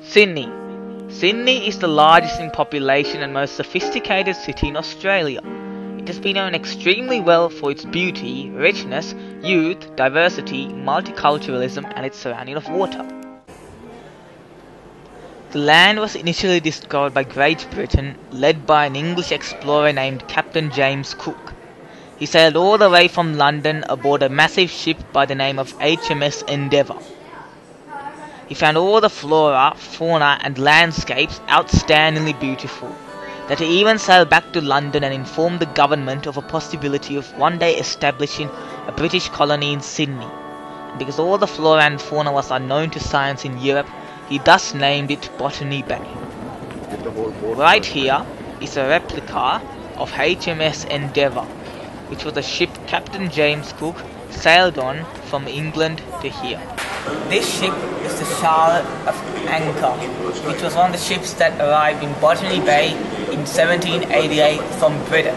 Sydney. Sydney is the largest in population and most sophisticated city in Australia. It has been known extremely well for its beauty, richness, youth, diversity, multiculturalism and its surrounding of water. The land was initially discovered by Great Britain, led by an English explorer named Captain James Cook. He sailed all the way from London aboard a massive ship by the name of HMS Endeavour. He found all the flora, fauna and landscapes outstandingly beautiful, that he even sailed back to London and informed the government of a possibility of one day establishing a British colony in Sydney. And because all the flora and fauna was unknown to science in Europe, he thus named it Botany Bay. Right here is a replica of HMS Endeavour, which was a ship Captain James Cook sailed on from England to here. This ship is the Charlotte of Anchor, which was one of the ships that arrived in Botany Bay in 1788 from Britain.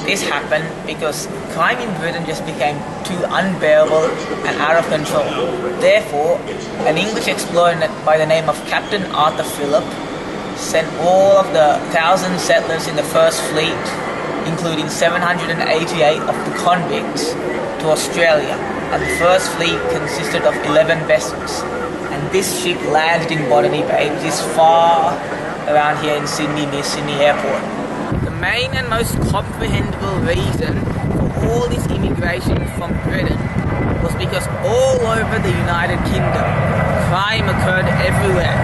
This happened because crime in Britain just became too unbearable and out of control. Therefore, an English explorer by the name of Captain Arthur Phillip sent all of the 1,000 settlers in the First Fleet, including 788 of the convicts, to Australia, and the First Fleet consisted of 11 vessels. And this ship landed in Botany Bay, which is far around here in Sydney, near Sydney Airport. The main and most comprehensible reason for all this immigration from Britain was because all over the United Kingdom, crime occurred everywhere.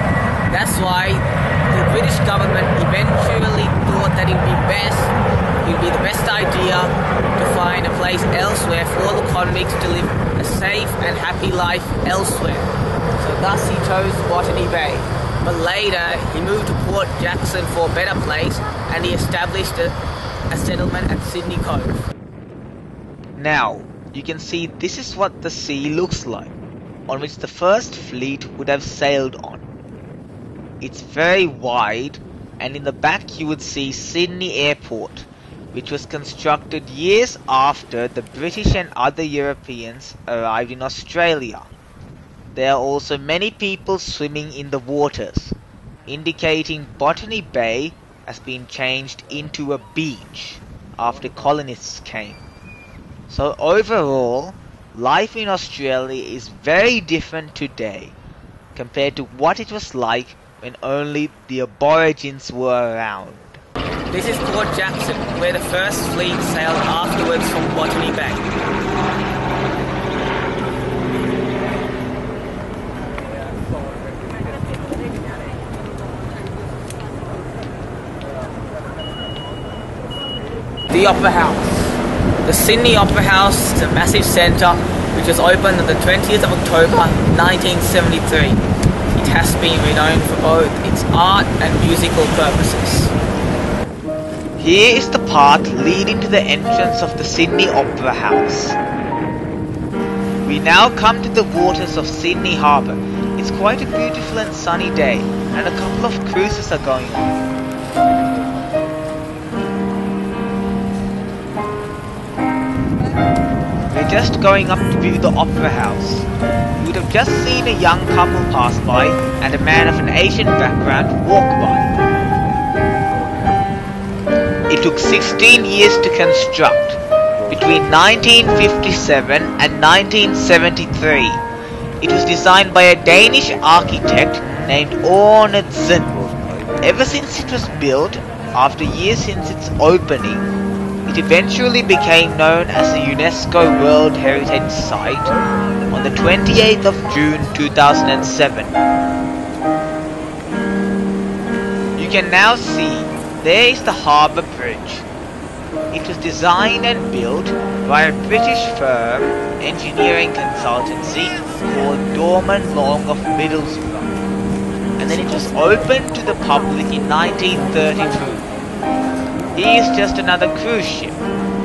That's why the British government eventually thought that it would be the best idea to find a place elsewhere for all the convicts to live a safe and happy life elsewhere. So thus he chose Botany Bay. But later he moved to Port Jackson for a better place and he established a settlement at Sydney Cove. Now, you can see this is what the sea looks like, on which the First Fleet would have sailed on. It's very wide, and in the back you would see Sydney Airport, which was constructed years after the British and other Europeans arrived in Australia. There are also many people swimming in the waters, indicating Botany Bay has been changed into a beach after colonists came. So overall, life in Australia is very different today compared to what it was like when only the Aborigines were around. This is Port Jackson, where the First Fleet sailed afterwards from Botany Bay. The Opera House. The Sydney Opera House is a massive centre which was opened on the 20th of October 1973. It has been renowned for both its art and musical purposes. Here is the path leading to the entrance of the Sydney Opera House. We now come to the waters of Sydney Harbour. It's quite a beautiful and sunny day, and a couple of cruises are going on. We're just going up to view the Opera House. You would have just seen a young couple pass by and a man of an Asian background walk by. It took 16 years to construct, between 1957 and 1973. It was designed by a Danish architect named Orne Zinn. Ever since it was built, after years since its opening, it eventually became known as a UNESCO World Heritage Site on the 28th of June 2007. You can now see there is the Harbour Bridge. It was designed and built by a British firm engineering consultancy called Dorman Long of Middlesbrough, and then it was opened to the public in 1932. Here is just another cruise ship,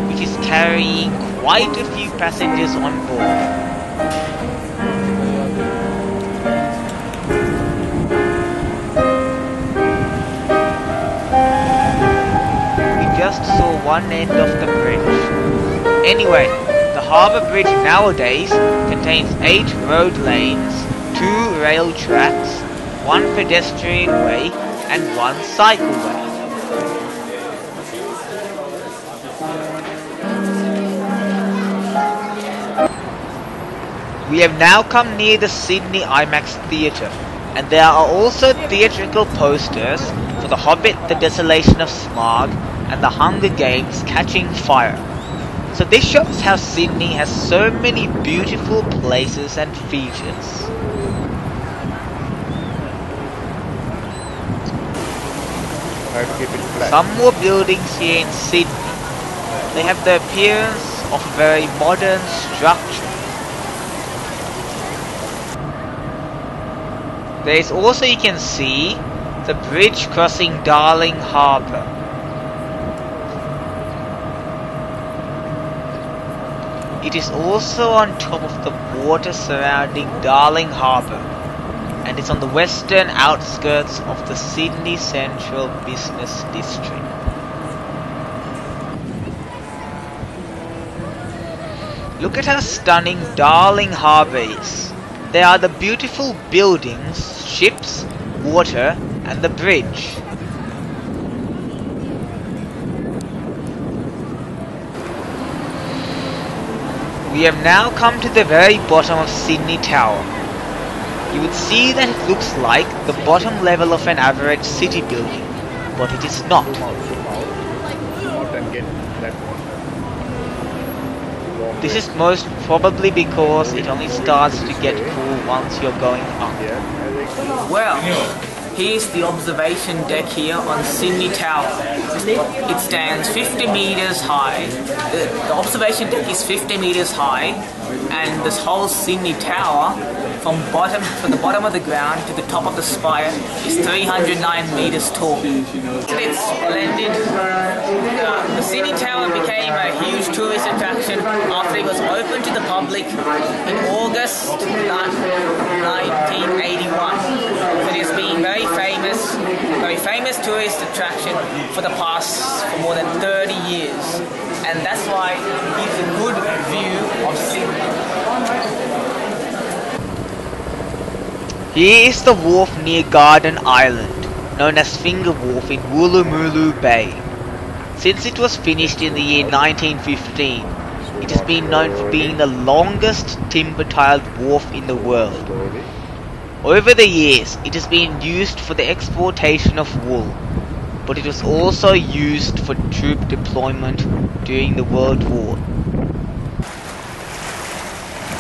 which is carrying quite a few passengers on board. We just saw one end of the bridge. Anyway, the harbour bridge nowadays contains 8 road lanes, 2 rail tracks, 1 pedestrian way and 1 cycleway. We have now come near the Sydney IMAX Theatre, and there are also theatrical posters for The Hobbit, The Desolation of Smaug and The Hunger Games Catching Fire. So this shows how Sydney has so many beautiful places and features. Some more buildings here in Sydney. They have the appearance of a very modern structure. There is also, you can see, the bridge crossing Darling Harbour. It is also on top of the water surrounding Darling Harbour, and it's on the western outskirts of the Sydney Central Business District. Look at how stunning Darling Harbour is. There are the beautiful buildings, ships, water, and the bridge. We have now come to the very bottom of Sydney Tower. You would see that it looks like the bottom level of an average city building, but it is not. This is most probably because it only starts to get cool once you're going up. Well, here's the observation deck here on Sydney Tower. It stands 50 meters high. The observation deck is 50 meters high, and this whole Sydney Tower, from the bottom of the ground to the top of the spire, is 309 meters tall. It's splendid. The Sydney Tower became a huge tourist attraction after it was opened to the public in August 1981. It has been very famous tourist attraction for more than 30 years, and that's why it gives a good view of Sydney. Here is the wharf near Garden Island, known as Finger Wharf in Woolloomooloo Bay. Since it was finished in the year 1915, it has been known for being the longest timber-tiled wharf in the world. Over the years, it has been used for the exportation of wool, but it was also used for troop deployment during the World War.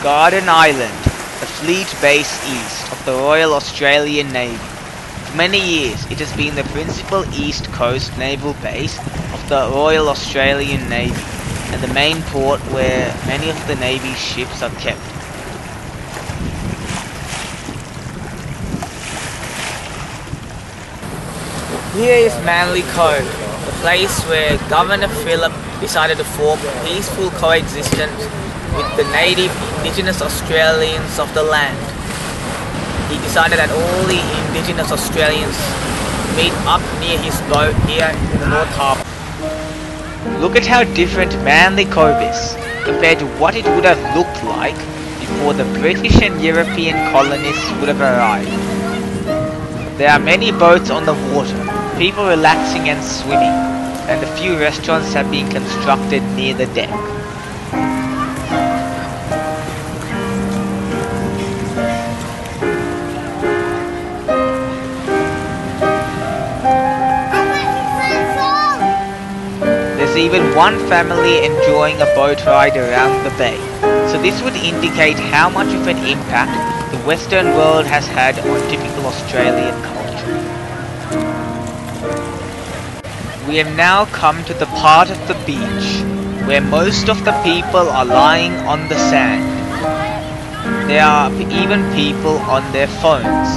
Garden Island, a fleet base east of the Royal Australian Navy. For many years, it has been the principal East Coast naval base of the Royal Australian Navy, and the main port where many of the Navy's ships are kept. Here is Manly Cove, the place where Governor Phillip decided to form peaceful coexistence with the native Indigenous Australians of the land. He decided that all the Indigenous Australians meet up near his boat here in the North Harbour. Look at how different Manly Cove is compared to what it would have looked like before the British and European colonists would have arrived. There are many boats on the water, people relaxing and swimming, and a few restaurants have been constructed near the deck. There's even one family enjoying a boat ride around the bay, so this would indicate how much of an impact the Western world has had on typical Australian culture. We have now come to the part of the beach where most of the people are lying on the sand. There are even people on their phones,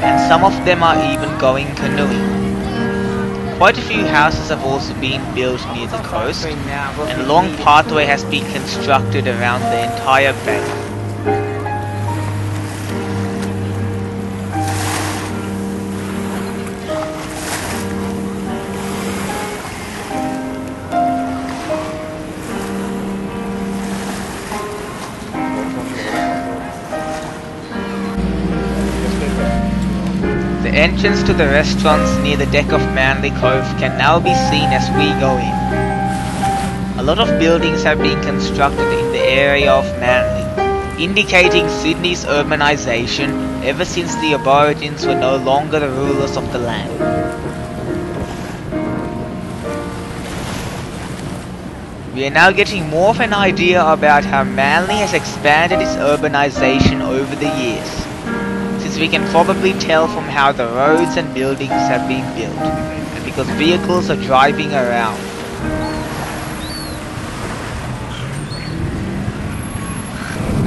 and some of them are even going canoeing. Quite a few houses have also been built near the coast, and a long pathway has been constructed around the entire bay. entrance to the restaurants near the deck of Manly Cove can now be seen as we go in. A lot of buildings have been constructed in the area of Manly, indicating Sydney's urbanisation ever since the Aborigines were no longer the rulers of the land. We are now getting more of an idea about how Manly has expanded its urbanisation over the years, since we can probably tell from how the roads and buildings have been built, and because vehicles are driving around.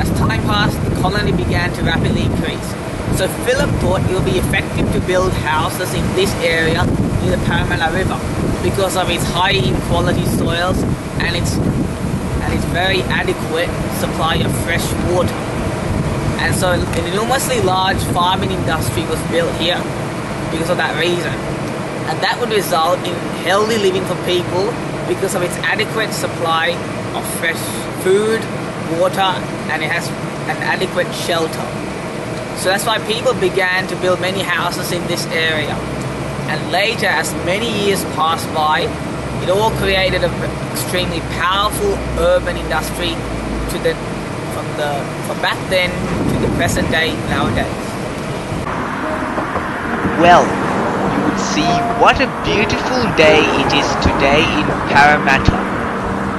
As time passed, the colony began to rapidly increase, so Philip thought it would be effective to build houses in this area near the Parramatta River because of its high in-quality soils and its very adequate supply of fresh water. And so an enormously large farming industry was built here because of that reason. And that would result in healthy living for people because of its adequate supply of fresh food, water, and it has an adequate shelter. So that's why people began to build many houses in this area. And later, as many years passed by, it all created an extremely powerful urban industry from back then to the present day nowadays. Well, you would see what a beautiful day it is today in Parramatta,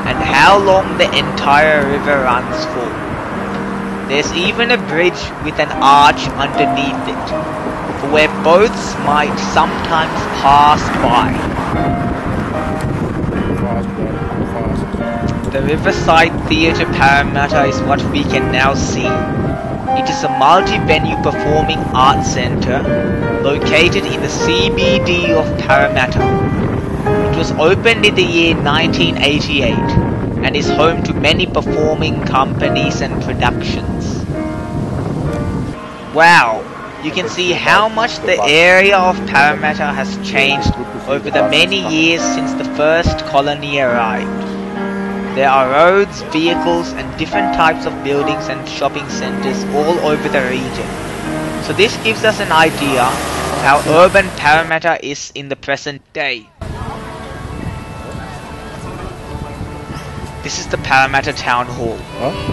and how long the entire river runs for. There's even a bridge with an arch underneath it, for where boats might sometimes pass by. The Riverside Theatre Parramatta is what we can now see. It is a multi-venue performing arts centre located in the CBD of Parramatta. It was opened in the year 1988 and is home to many performing companies and productions. Wow, you can see how much the area of Parramatta has changed over the many years since the first colony arrived. There are roads, vehicles and different types of buildings and shopping centres all over the region. So this gives us an idea of how urban Parramatta is in the present day. This is the Parramatta Town Hall,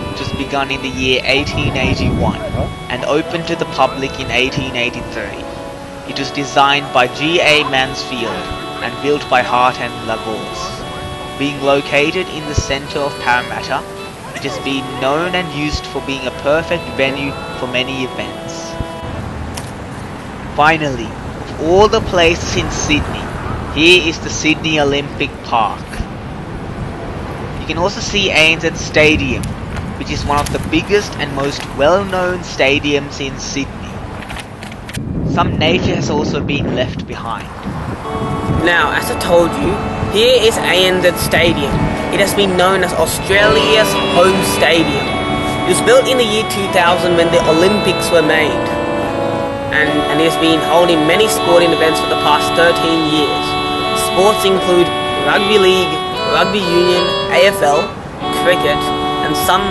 which was begun in the year 1881 and opened to the public in 1883. It was designed by G.A. Mansfield and built by Hart and Lavoie. Being located in the centre of Parramatta, it has been known and used for being a perfect venue for many events. Finally, of all the places in Sydney, here is the Sydney Olympic Park. You can also see ANZ Stadium, which is one of the biggest and most well-known stadiums in Sydney. Some nature has also been left behind. Now, as I told you, here is ANZ Stadium. It has been known as Australia's home stadium. It was built in the year 2000 when the Olympics were made. And it has been holding many sporting events for the past 13 years. Sports include rugby league, rugby union, AFL, cricket, and some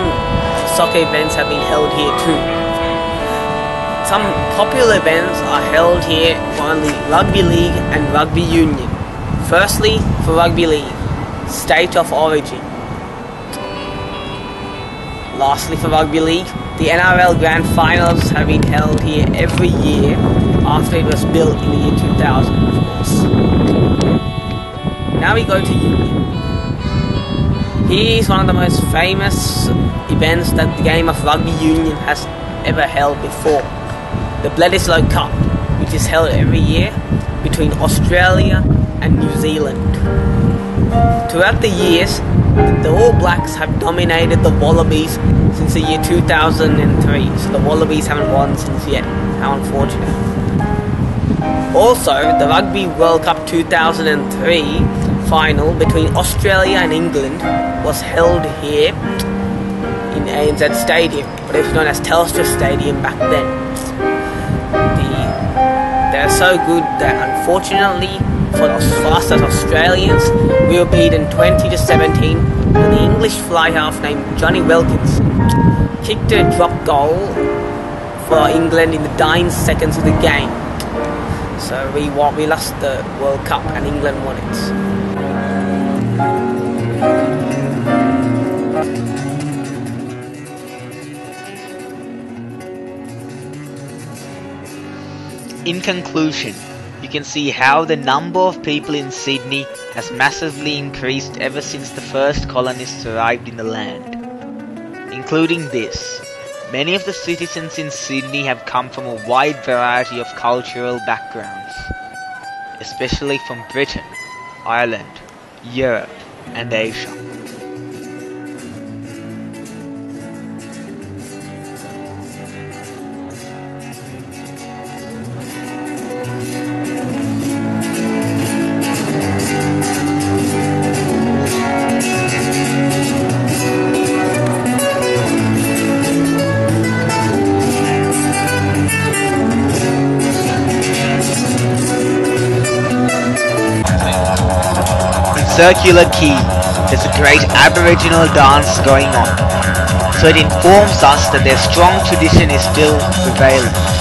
soccer events have been held here too. Some popular events are held here for only rugby league and rugby union. Firstly, for rugby league, state of origin. Lastly, for rugby league, the NRL Grand Finals have been held here every year after it was built in the year 2000, of course. Now we go to union. Here is one of the most famous events that the game of rugby union has ever held before. The Bledisloe Cup, which is held every year between Australia and New Zealand. Throughout the years, the All Blacks have dominated the Wallabies since the year 2003, so the Wallabies haven't won since yet. How unfortunate. Also, the Rugby World Cup 2003 final between Australia and England was held here in ANZ Stadium, but it was known as Telstra Stadium back then. They're so good that unfortunately for us as Australians, we were beaten 20-17 when the English fly half named Johnny Wilkins kicked a drop goal for England in the dying seconds of the game. So we lost the World Cup and England won it. In conclusion, you can see how the number of people in Sydney has massively increased ever since the first colonists arrived in the land. Including this, many of the citizens in Sydney have come from a wide variety of cultural backgrounds, especially from Britain, Ireland, Europe, and Asia. Circular Quay, there's a great Aboriginal dance going on, so it informs us that their strong tradition is still prevailing.